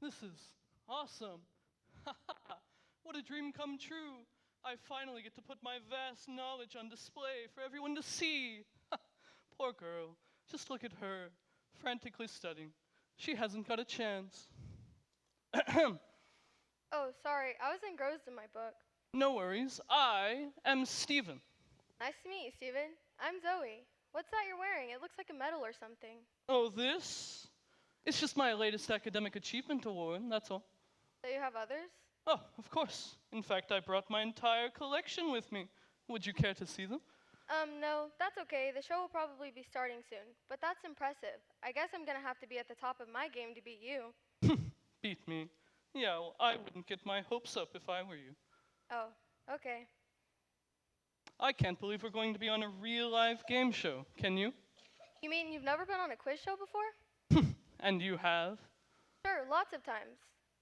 This is awesome. What a dream come true. I finally get to put my vast knowledge on display for everyone to see. Poor girl. Just look at her, frantically studying. She hasn't got a chance. Oh, sorry. I was engrossed in my book. No worries. I am Stephen. Nice to meet you, Steven. I'm Zoe. What's that you're wearing? It looks like a medal or something. Oh, this? It's just my latest academic achievement award, that's all. Do you have others? Oh, of course. In fact, I brought my entire collection with me. Would you care to see them? No, that's okay. The show will probably be starting soon. But that's impressive. I guess I'm gonna have to be at the top of my game to beat you. Beat me. Yeah, well, I wouldn't get my hopes up if I were you. Oh, okay. I can't believe we're going to be on a real live game show, can you? You mean you've never been on a quiz show before? And you have? Sure, lots of times.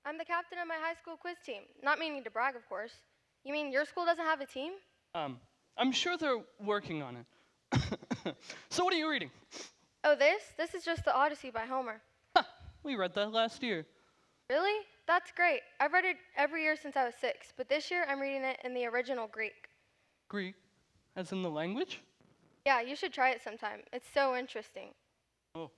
I'm the captain of my high school quiz team. Not meaning to brag, of course. You mean your school doesn't have a team? I'm sure they're working on it. So what are you reading? Oh, this? This is just the Odyssey by Homer. We read that last year. Really? That's great. I've read it every year since I was 6, but this year I'm reading it in the original Greek. Greek? As in the language? Yeah, you should try it sometime. It's so interesting. Oh.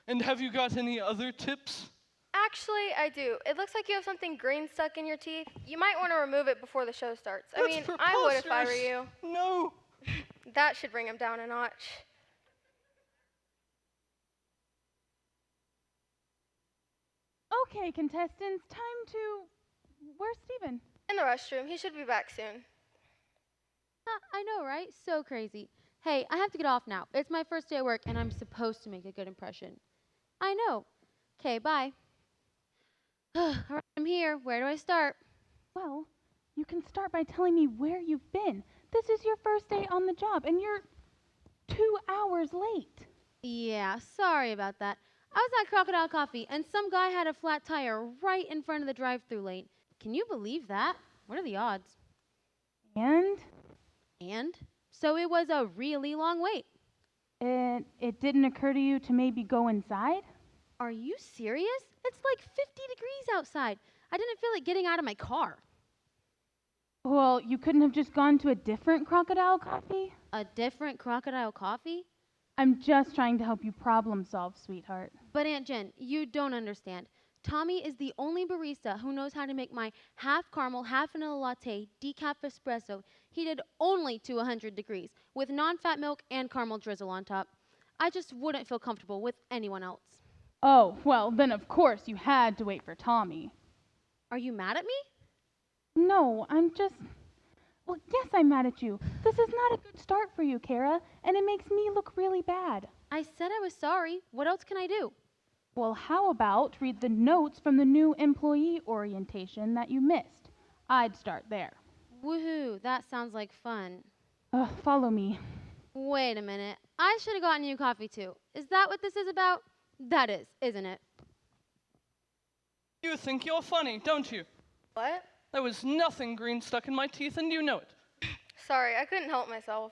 And have you got any other tips? Actually, I do. It looks like you have something green stuck in your teeth. You might want to remove it before the show starts. That's I mean, I would if I were preposterous. you. No. That should bring him down a notch. Okay, contestants, time to... Where's Steven? In the restroom. He should be back soon. I know, right? So crazy. Hey, I have to get off now. It's my first day at work, and I'm supposed to make a good impression. I know. Okay, bye. All right, I'm here. Where do I start? Well, you can start by telling me where you've been. This is your first day on the job, and you're 2 hours late. Yeah, sorry about that. I was at Crocodile Coffee, and some guy had a flat tire right in front of the drive-thru lane. Can you believe that? What are the odds? And? And? So it was a really long wait. It didn't occur to you to maybe go inside? Are you serious? It's like 50 degrees outside. I didn't feel like getting out of my car. Well, you couldn't have just gone to a different Crocodile Coffee? A different Crocodile Coffee? I'm just trying to help you problem solve, sweetheart. But Aunt Jen, you don't understand. Tommy is the only barista who knows how to make my half caramel, half vanilla latte, decaf espresso, heated only to 100 degrees, with non-fat milk and caramel drizzle on top. I just wouldn't feel comfortable with anyone else. Oh, well, then of course you had to wait for Tommy. Are you mad at me? No, I'm just... Well, yes, I'm mad at you. This is not a good start for you, Kara, and it makes me look really bad. I said I was sorry. What else can I do? Well, how about read the notes from the new employee orientation that you missed? I'd start there. Woohoo, that sounds like fun. Follow me. Wait a minute. I should have gotten you coffee too. Is that what this is about? That is, isn't it? You think you're funny, don't you? What? There was nothing green stuck in my teeth, and you know it. Sorry, I couldn't help myself.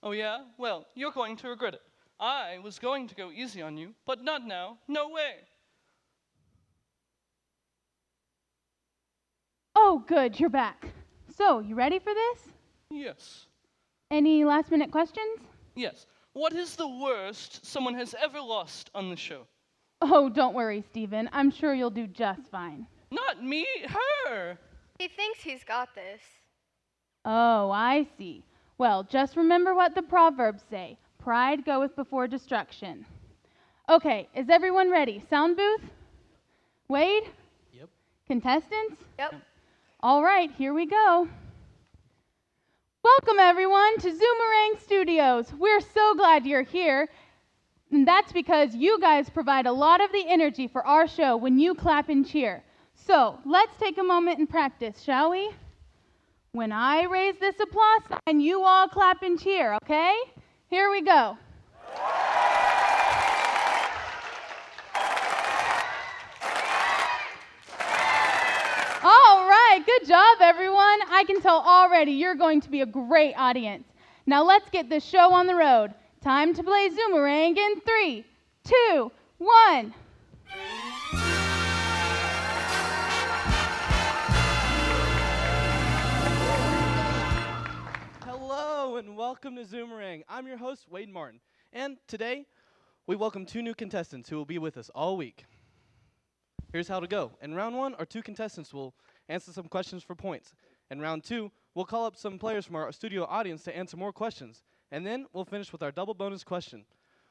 Oh yeah? Well, you're going to regret it. I was going to go easy on you, but not now. No way. Oh, good, you're back. So, you ready for this? Yes. Any last-minute questions? Yes. What is the worst someone has ever lost on the show? Oh, don't worry, Stephen. I'm sure you'll do just fine. Not me, her. He thinks he's got this. Oh, I see. Well, just remember what the proverbs say. Pride goeth before destruction. Okay, is everyone ready? Sound booth? Wade? Yep. Contestants? Yep. All right, here we go. Welcome, everyone, to Zoomerang Studios. We're so glad you're here. And that's because you guys provide a lot of the energy for our show when you clap and cheer. So, let's take a moment and practice, shall we? When I raise this applause sign, you all clap and cheer, okay? Here we go. All right, good job, everyone. I can tell already you're going to be a great audience. Now let's get this show on the road. Time to play Zoomerang in 3, 2, 1. Hello and welcome to Zoomerang. I'm your host, Wade Martin. And today, we welcome 2 new contestants who will be with us all week. Here's how to go. In round 1, our 2 contestants will answer some questions for points. In round 2, we'll call up some players from our studio audience to answer more questions. And then we'll finish with our double bonus question,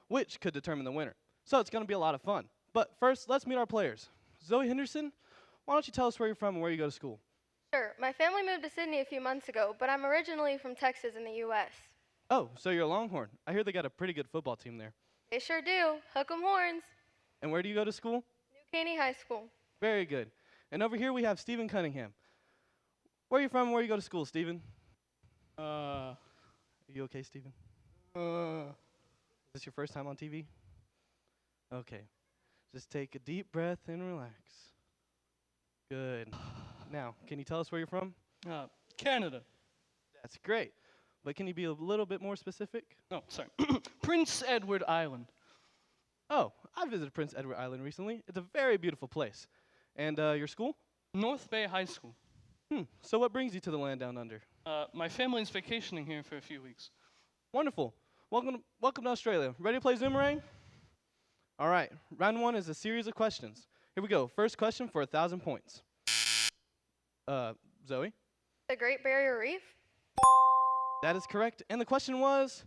which could determine the winner. So it's going to be a lot of fun. But first, let's meet our players. Zoe Henderson, why don't you tell us where you're from and where you go to school? Sure. My family moved to Sydney a few months ago, but I'm originally from Texas in the U.S. Oh, so you're a Longhorn. I hear they got a pretty good football team there. They sure do. Hook 'em horns. And where do you go to school? New Caney High School. Very good. And over here we have Stephen Cunningham. Where are you from and where you go to school, Stephen? Are you okay, Stephen? Is this your first time on TV? Okay. Just take a deep breath and relax. Good. Now, can you tell us where you're from? Canada. That's great. But can you be a little bit more specific? Oh, sorry. Prince Edward Island. Oh, I visited Prince Edward Island recently. It's a very beautiful place. And your school? North Bay High School. So what brings you to the land down under? My family's vacationing here for a few weeks. Wonderful. Welcome to Australia. Ready to play Zoomerang? All right. Round 1 is a series of questions. Here we go. First question for 1,000 points. Zoe? The Great Barrier Reef? That is correct. And the question was,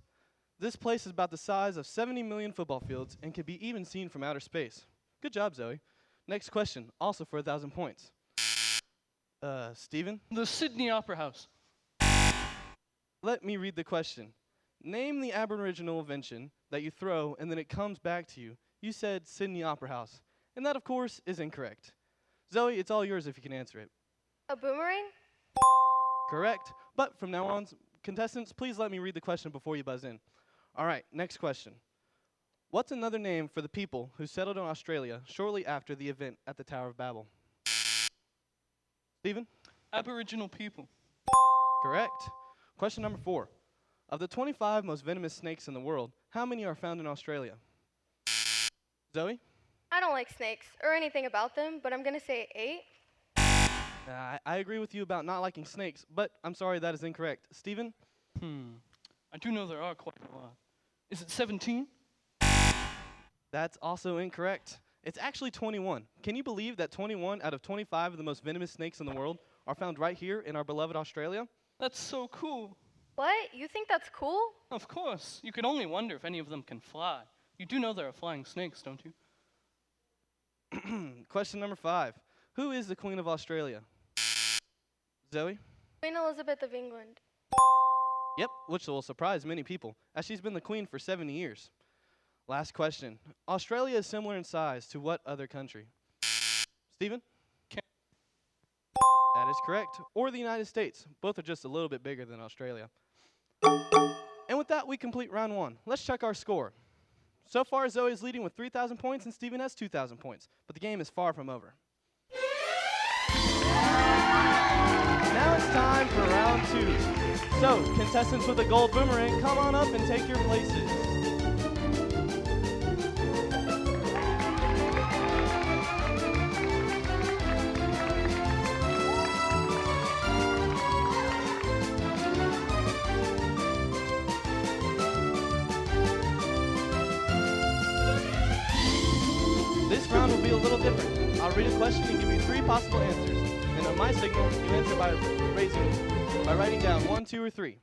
this place is about the size of 70 million football fields and can be even seen from outer space. Good job, Zoe. Next question, also for 1,000 points. Stephen? The Sydney Opera House. Let me read the question. Name the Aboriginal invention that you throw and then it comes back to you. You said Sydney Opera House. And that, of course, is incorrect. Zoe, it's all yours if you can answer it. A boomerang? Correct. But from now on, contestants, please let me read the question before you buzz in. All right, next question. What's another name for the people who settled in Australia shortly after the event at the Tower of Babel? Stephen? Aboriginal people. Correct. Question number 4. Of the 25 most venomous snakes in the world, how many are found in Australia? Zoe? I don't like snakes or anything about them, but I'm going to say 8. I agree with you about not liking snakes, but I'm sorry, that is incorrect. Stephen? I do know there are quite a lot. Is it 17? That's also incorrect. It's actually 21. Can you believe that 21 out of 25 of the most venomous snakes in the world are found right here in our beloved Australia? That's so cool. What? You think that's cool? Of course. You can only wonder if any of them can fly. You do know there are flying snakes, don't you? Question number 5. Who is the Queen of Australia? Zoe? Queen Elizabeth of England. Yep, which will surprise many people, as she's been the queen for 70 years. Last question. Australia is similar in size to what other country? Stephen? That is correct. Or the United States. Both are just a little bit bigger than Australia. And with that, we complete round 1. Let's check our score. So far, Zoe is leading with 3,000 points and Stephen has 2,000 points. But the game is far from over. Now it's time for round 2. So, contestants with a gold boomerang, come on up and take your places. This round will be a little different. I'll read a question and give you 3 possible answers. And on my signal, you answer by writing down 1, 2, or 3.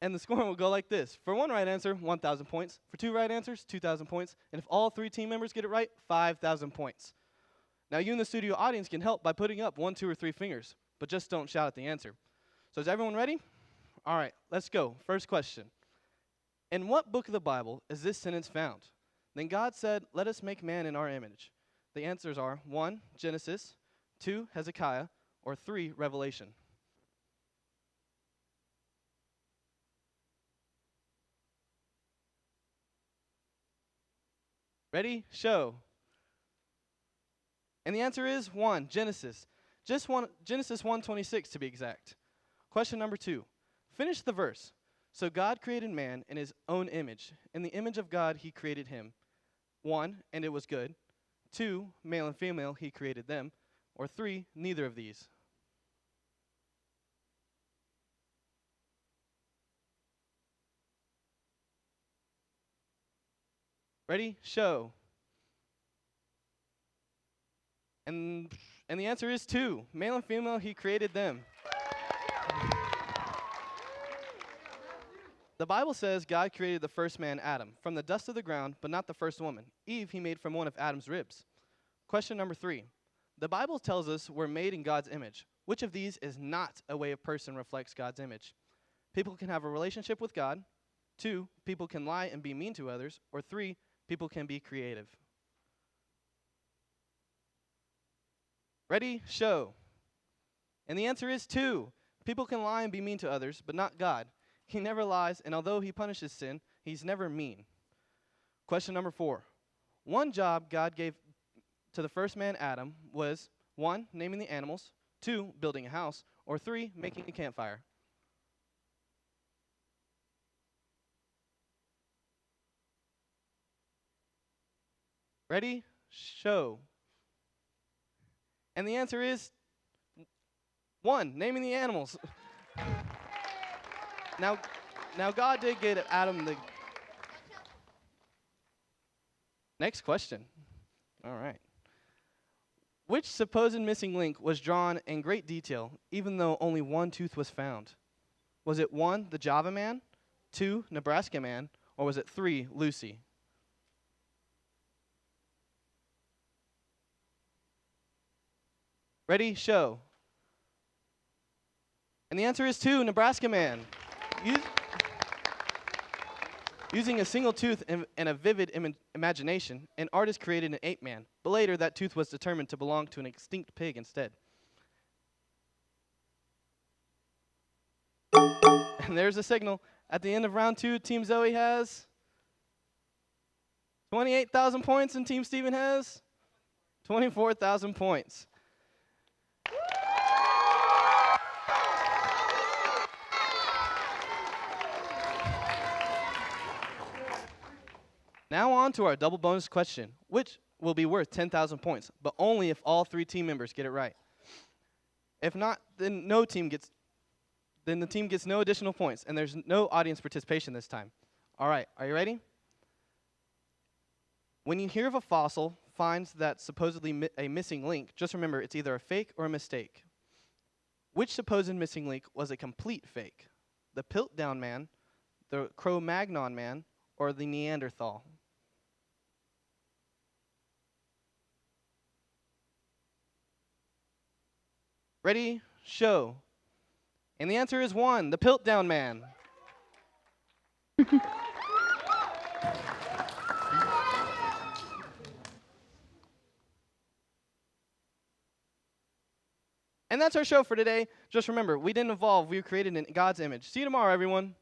And the scoring will go like this. For 1 right answer, 1,000 points. For 2 right answers, 2,000 points. And if all 3 team members get it right, 5,000 points. Now you in the studio audience can help by putting up 1, 2, or 3 fingers. But just don't shout at the answer. So is everyone ready? All right, let's go. First question. In what book of the Bible is this sentence found? Then God said, "Let us make man in our image." The answers are 1, Genesis, 2, Hezekiah, or 3, Revelation. Ready? Show. And the answer is 1, Genesis. Genesis 1:26 to be exact. Question number 2. Finish the verse. So God created man in his own image. In the image of God, he created him. 1, and it was good. 2, male and female, he created them. Or 3, neither of these. Ready? Show. And the answer is 2. Male and female, he created them. The Bible says God created the first man, Adam, from the dust of the ground, but not the first woman. Eve he made from one of Adam's ribs. Question number 3. The Bible tells us we're made in God's image. Which of these is not a way a person reflects God's image? People can have a relationship with God. 2, people can lie and be mean to others. Or 3, people can be creative. Ready? Show. And the answer is 2. People can lie and be mean to others, but not God. He never lies, and although he punishes sin, he's never mean. Question number 4. One job God gave to the first man, Adam, was 1, naming the animals, 2, building a house, or 3, making a campfire. Ready? Show. And the answer is 1, naming the animals. Now God did get Adam the... Next question. All right. Which supposed missing link was drawn in great detail, even though only 1 tooth was found? Was it 1, the Java man, 2, Nebraska man, or was it 3, Lucy? Ready? Show. And the answer is 2, Nebraska man. Using a single tooth and a vivid imagination, an artist created an ape man, but later that tooth was determined to belong to an extinct pig instead. And there's a signal. At the end of round 2, Team Zoe has 28,000 points, and Team Steven has 24,000 points. Now on to our double bonus question, which will be worth 10,000 points, but only if all 3 team members get it right. If not, then the team gets no additional points, and there's no audience participation this time. All right, are you ready? When you hear of a fossil finds that supposedly a missing link, just remember it's either a fake or a mistake. Which supposed missing link was a complete fake? The Piltdown man, the Cro-Magnon man, or the Neanderthal? Ready? Show. And the answer is 1, the Piltdown man. And that's our show for today. Just remember, we didn't evolve, we were created in God's image. See you tomorrow, everyone.